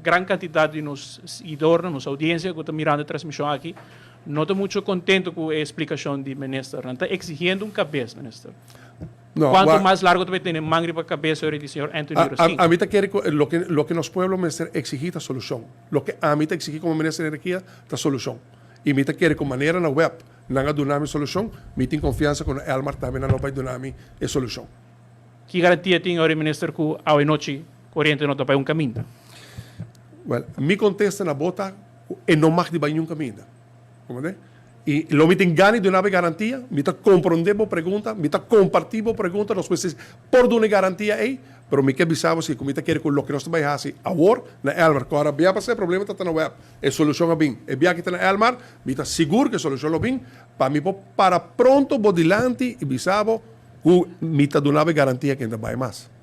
gran cantidad de nos seguidores, nos audiencia que están mirando la transmisión aquí, no estoy mucho contento con la explicación del ministro. Está exigiendo un cabeza, ministro. No, ¿Cuánto más largo te tiene mangri para cabeza el señor Anthony Roskin? a mí te quiere lo que nos pueblos minister exigir esta solución. Lo que a mí te exigir como ministro de energía esta solución. Y mí te quiere con manera en la web, nanga dunami solución, mí tengo confianza con Elmar también no va a dunami es solución. ¿Qué garantía tiene el ministro que hoy noche corriente no tapa un camino? Well, mi contesta na bota e não mag de banho caminho. Como é? E lo me tem gani de uma garantia, me tá compreendendo pergunta, me tá compartindo pergunta, nós precisamos por uma garantia aí, pero me que bisamos que como quer com lo que nós vai fazer agora na Elmar, agora bia para ser problema tá na web, é solução a bem. E bia que tá na Elmar, me tá seguro que solução lo bem, para mim para pronto bodilante e bisabo, me tá dando garantia que ainda vai mais.